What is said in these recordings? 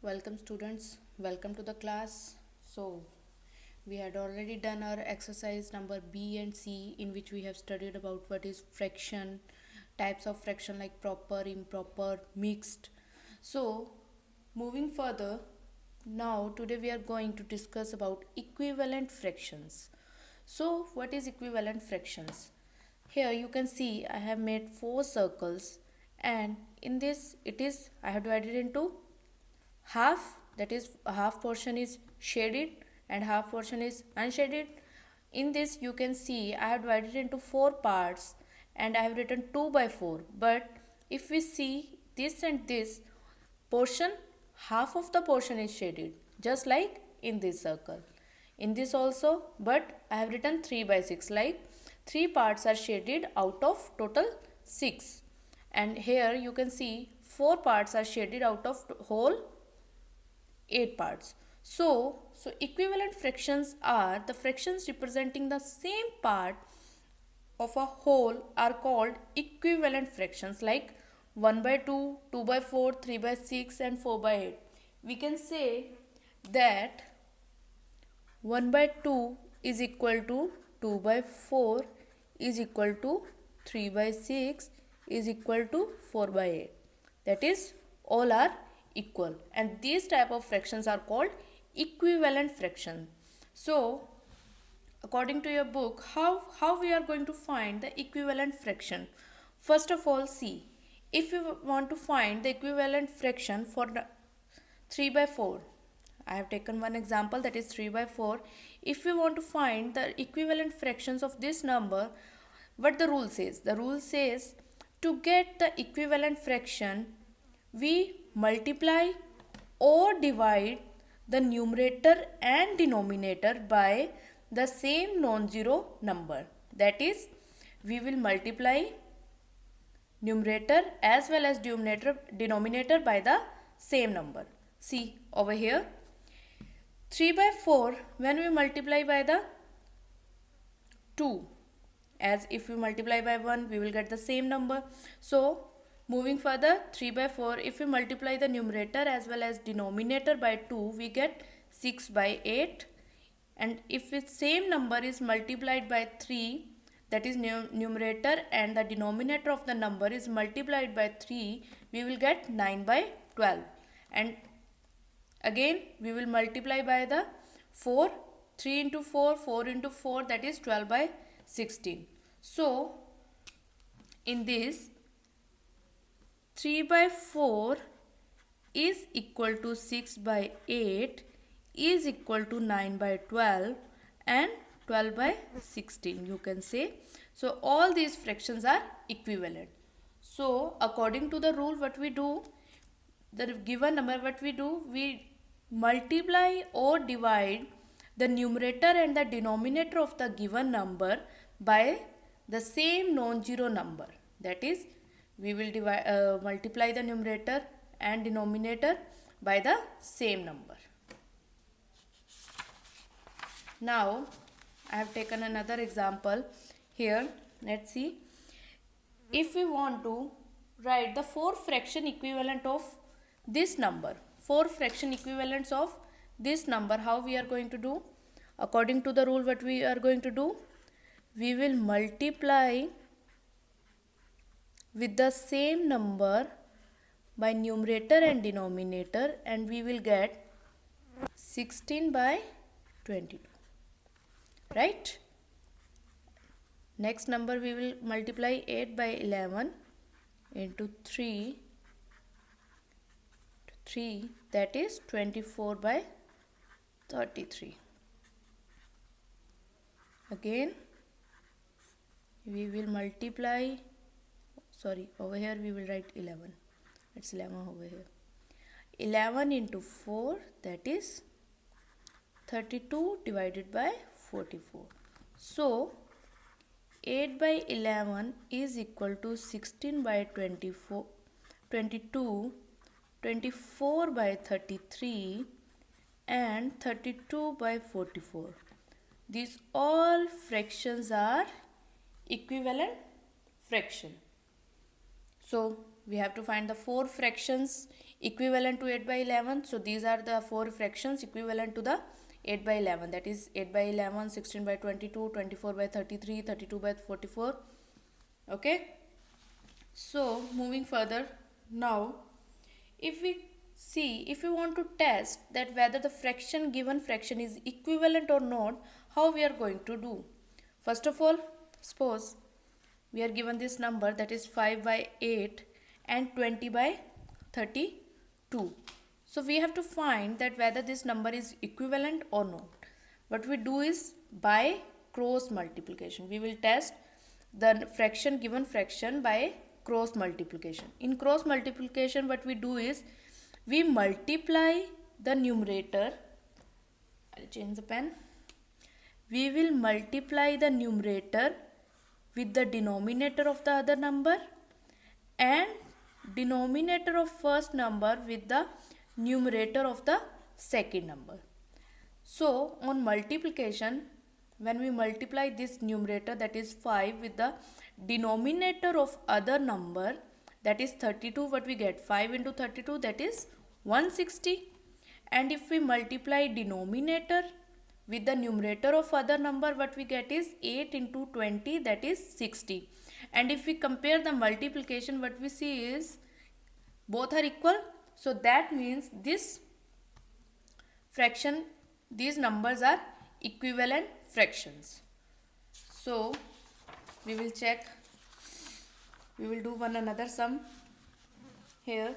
Welcome students, welcome to the class. So we had already done our exercise number B and C, in which we have studied about what is fraction, types of fraction like proper, improper, mixed. So moving further, now today we are going to discuss about equivalent fractions. So what is equivalent fractions? Here you can see I have made 4 circles, and in this I have divided into half, that is half portion is shaded and half portion is unshaded. In this you can see I have divided into 4 parts and I have written 2 by 4, but if we see this and this portion, half of the portion is shaded, just like in this circle. In this also, but I have written 3 by 6, like 3 parts are shaded out of total 6, and here you can see 4 parts are shaded out of whole 8 parts. So equivalent fractions are the fractions representing the same part of a whole are called equivalent fractions, like 1 by 2, 2 by 4, 3 by 6 and 4 by 8. We can say that 1 by 2 is equal to 2 by 4 is equal to 3 by 6 is equal to 4 by 8. That is, all are equal, and these type of fractions are called equivalent fraction. So according to your book, how we are going to find the equivalent fraction? First of all, see, if you want to find the equivalent fraction for 3 by 4, I have taken one example, that is 3 by 4. If we want to find the equivalent fractions of this number, what the rule says? The rule says to get the equivalent fraction, we multiply or divide the numerator and denominator by the same non-zero number. That is, we will multiply numerator as well as denominator by the same number. See over here, 3 by 4, when we multiply by the 2, as if we multiply by 1, we will get the same number. So moving further, 3 by 4, if we multiply the numerator as well as denominator by 2, we get 6 by 8. And if the same number is multiplied by 3, that is numerator and the denominator of the number is multiplied by 3, we will get 9 by 12. And again we will multiply by the 4, 3 into 4, 4 into 4, that is 12 by 16. So in this, 3 by 4 is equal to 6 by 8 is equal to 9 by 12 and 12 by 16, you can say. So all these fractions are equivalent. So according to the rule, what we do, the given number, what we do, we multiply or divide the numerator and the denominator of the given number by the same non-zero number. That is, we will multiply the numerator and denominator by the same number. Now I have taken another example here. Let's see, if we want to write the 4 fraction equivalent of this number, 4 fraction equivalents of this number, how we are going to do? According to the rule, what we are going to do, we will multiply with the same number by numerator and denominator, and we will get 16 by 22, right? Next number, we will multiply 8 by 11 into 3, that is 24 by 33. Again we will multiply, sorry, over here we will write 11, it's 11 over here, 11 into 4, that is 32 divided by 44. So 8 by 11 is equal to 16 by 24, 22, 24 by 33 and 32 by 44. These all fractions are equivalent fraction. So we have to find the 4 fractions equivalent to 8 by 11. So these are the 4 fractions equivalent to the 8 by 11, that is 8 by 11, 16 by 22, 24 by 33, 32 by 44. Okay, so moving further, now if we want to test that whether the given fraction is equivalent or not, how we are going to do? First of all, suppose we are given this number, that is 5 by 8 and 20 by 32. So we have to find that whether this number is equivalent or not. What we do is, by cross multiplication, we will test the given fraction by cross multiplication. In cross multiplication, what we do is, we multiply the numerator. I'll change the pen. We will multiply the numerator with the denominator of the other number and denominator of first number with the numerator of the second number. So on multiplication, when we multiply this numerator, that is 5, with the denominator of other number, that is 32, what we get? 5 into 32, that is 160. And if we multiply denominator with the numerator of other number, what we get is 8 into 20, that is 60. And if we compare the multiplication, what we see is both are equal. So that means this fraction, these numbers are equivalent fractions. So we will check, we will do one another sum here.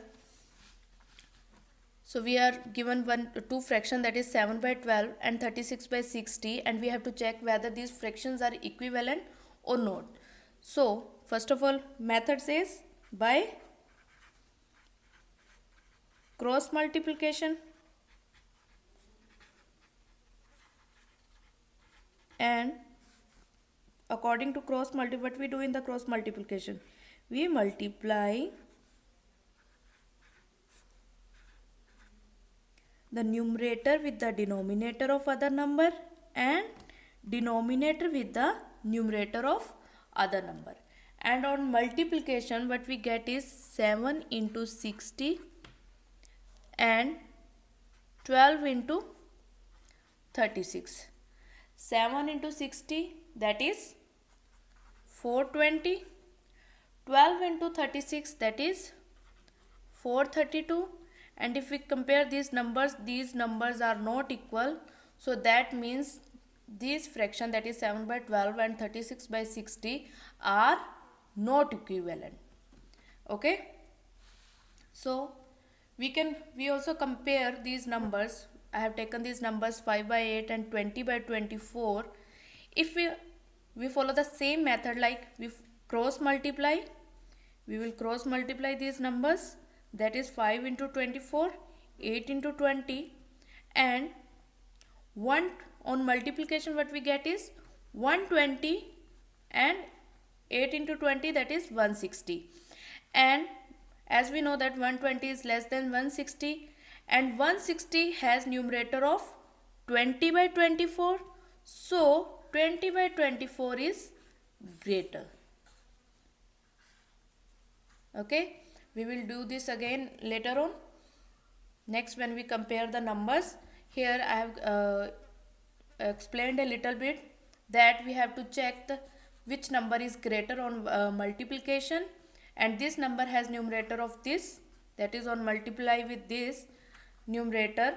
So we are given two fractions, that is 7 by 12 and 36 by 60, and we have to check whether these fractions are equivalent or not. So first of all, method says by cross multiplication, and according to what we do in the cross multiplication, we multiply the numerator with the denominator of other number and denominator with the numerator of other number. And on multiplication, what we get is 7 into 60 and 12 into 36. 7 into 60, that is 420. 12 into 36, that is 432. And if we compare these numbers are not equal. So that means these fraction, that is 7 by 12 and 36 by 60, are not equivalent. Okay. So we also compare these numbers. I have taken these numbers 5 by 8 and 20 by 24. If we follow the same method, like we cross multiply, we will cross multiply these numbers, that is 5 into 24, 8 into 20, and 1 on multiplication, what we get is 120 and 8 into 20, that is 160. And as we know that 120 is less than 160, and 160 has numerator of 20 by 24. So 20 by 24 is greater. Okay. We will do this again later on. Next, when we compare the numbers, here I have explained a little bit that we have to check which number is greater on multiplication, and this number has numerator of this, that is on multiply with this numerator,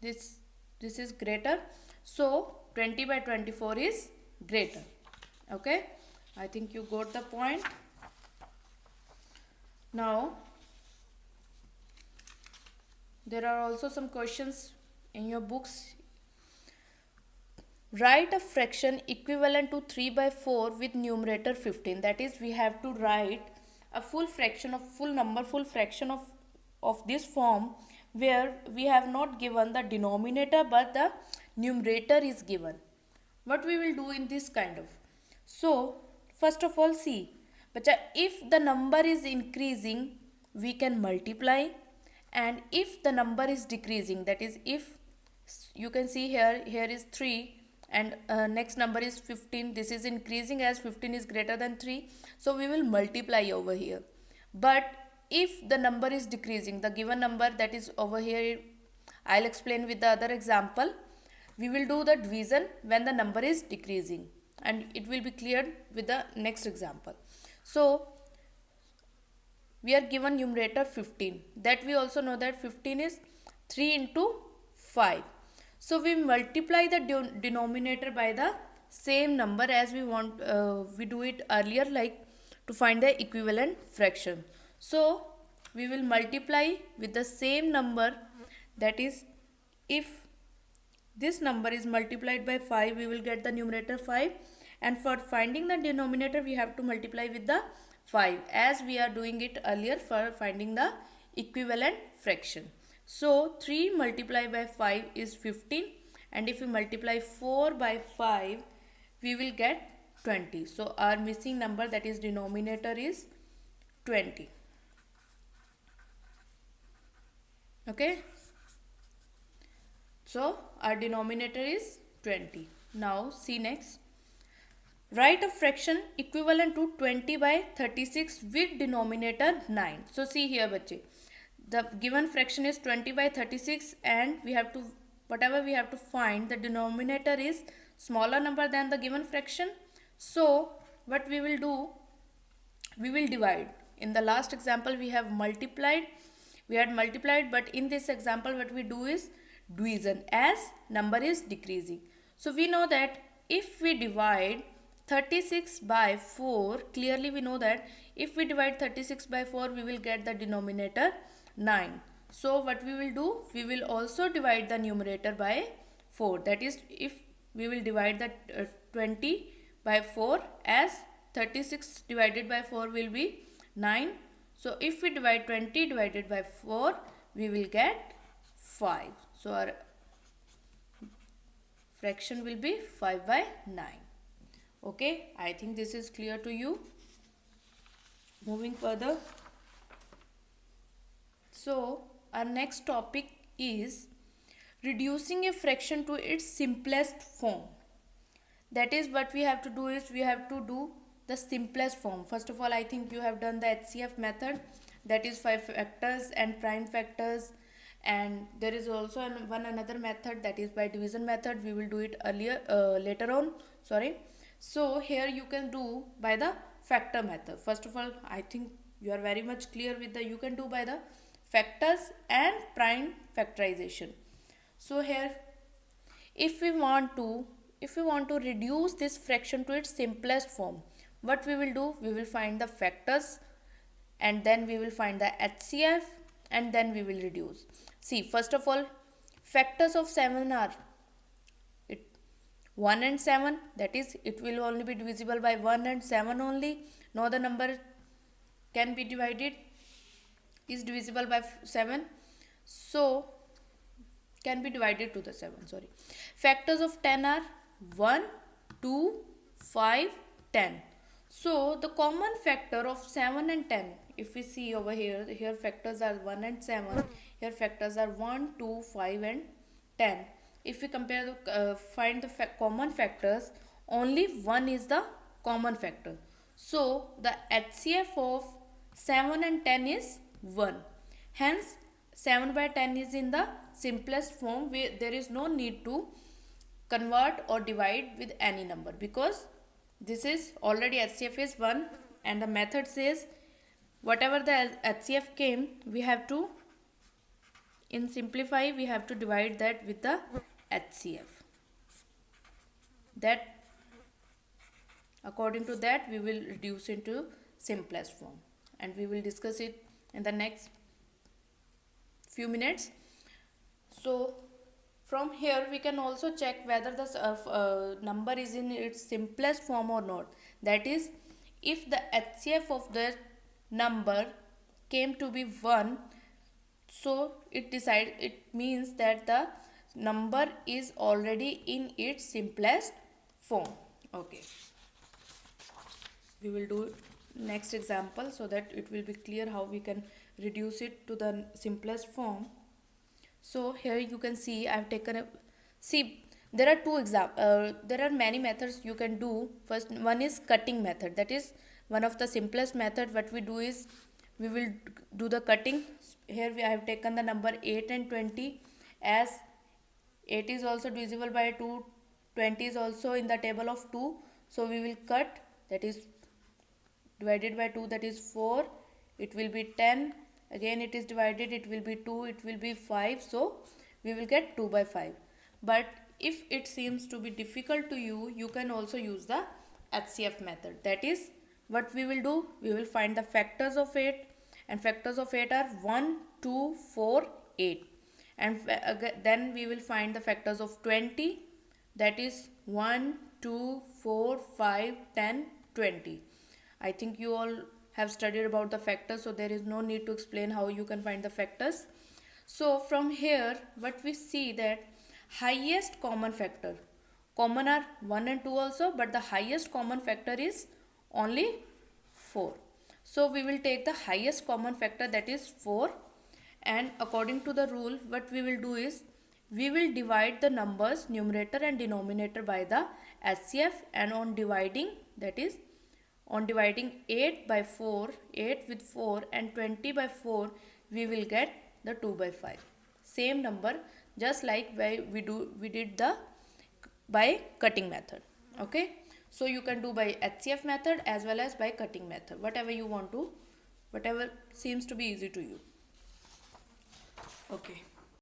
this is greater. So 20 by 24 is greater. Okay, I think you got the point. Now there are also some questions in your books. Write a fraction equivalent to 3 by 4 with numerator 15. That is, we have to write a full fraction of full fraction of this form, where we have not given the denominator but the numerator is given. What we will do in this kind of? So first of all, see, but if the number is increasing, we can multiply, and if the number is decreasing, that is, if you can see here is 3 and next number is 15, this is increasing as 15 is greater than 3, so we will multiply over here. But if the number is decreasing, the given number that is over here, I'll explain with the other example. We will do the division when the number is decreasing, and it will be cleared with the next example. So we are given numerator 15, that we also know that 15 is 3 into 5. So we multiply the denominator by the same number as we do it earlier, like to find the equivalent fraction. So we will multiply with the same number, that is, if this number is multiplied by 5, we will get the numerator 5, and for finding the denominator we have to multiply with the 5, as we are doing it earlier for finding the equivalent fraction. So 3 multiplied by 5 is 15, and if we multiply 4 by 5, we will get 20. So our missing number, that is denominator, is 20. Okay. So our denominator is 20. Now see next. Write a fraction equivalent to 20 by 36 with denominator 9. So see here bache, the given fraction is 20 by 36, and we have to, whatever we have to find, the denominator is smaller number than the given fraction. So what we will do, we will divide. In the last example we had multiplied, but in this example what we do is division, as number is decreasing. So we know that if we divide 36 by 4, clearly we know that if we divide 36 by 4, we will get the denominator 9. So what we will do, we will also divide the numerator by 4. That is, if we will divide the 20 by 4, as 36 divided by 4 will be 9. So if we divide 20 divided by 4, we will get 5. So our fraction will be 5 by 9. Okay, I think this is clear to you. Moving further. So our next topic is reducing a fraction to its simplest form. That is, what we have to do is we have to do the simplest form. First of all, I think you have done the HCF method, that is 5 factors and prime factors, and there is also another method, that is by division method. We will do it later on. So here you can do by the factor method. First of all, I think you are very much clear with you can do by the factors and prime factorization. So here, if we want to reduce this fraction to its simplest form, what we will do, we will find the factors, and then we will find the HCF, and then we will reduce. See, first of all, factors of 7 are 1 and 7, that is, it will only be divisible by 1 and 7 only. No other number can be divided, is divisible by 7, so can be divided to the 7. Factors of 10 are 1, 2, 5, 10. So the common factor of 7 and 10, if we see over here factors are 1 and 7, here factors are 1, 2, 5 and 10. If we compare find the common factors, only 1 is the common factor. So the HCF of 7 and 10 is 1. Hence 7 by 10 is in the simplest form, where there is no need to convert or divide with any number, because this is already HCF is 1, and the method says whatever the HCF came, we have to, in simplify, we have to divide that with the HCF. That according to that we will reduce into simplest form, and we will discuss it in the next few minutes. So from here we can also check whether the number is in its simplest form or not. That is, if the HCF of the number came to be 1, so it means that the number is already in its simplest form. Okay, we will do next example so that it will be clear how we can reduce it to the simplest form. So here you can see I have taken there are many methods you can do. First one is cutting method, that is one of the simplest method. What we do is we will do the cutting. Here I have taken the number 8 and 20, as 8 is also divisible by 2, 20 is also in the table of 2, so we will cut, that is divided by 2, that is 4, it will be 10, again it is divided, it will be 2, it will be 5, so we will get 2 by 5. But if it seems to be difficult to you, you can also use the HCF method. That is, what we will do, we will find the factors of 8, and factors of 8 are 1, 2, 4, 8, and then we will find the factors of 20, that is 1, 2, 4, 5, 10, 20. I think you all have studied about the factors, so there is no need to explain how you can find the factors. So from here what we see, that highest common factor, common are 1 and 2 also, but the highest common factor is only 4. So we will take the highest common factor, that is 4, and according to the rule what we will do is, we will divide the numbers numerator and denominator by the HCF, and on dividing, that is on dividing 8 by 4, 8 with 4 and 20 by 4, we will get the 2 by 5. Same number, just like we did the by cutting method. Okay, so you can do by HCF method as well as by cutting method, whatever you want to, whatever seems to be easy to you. Okay.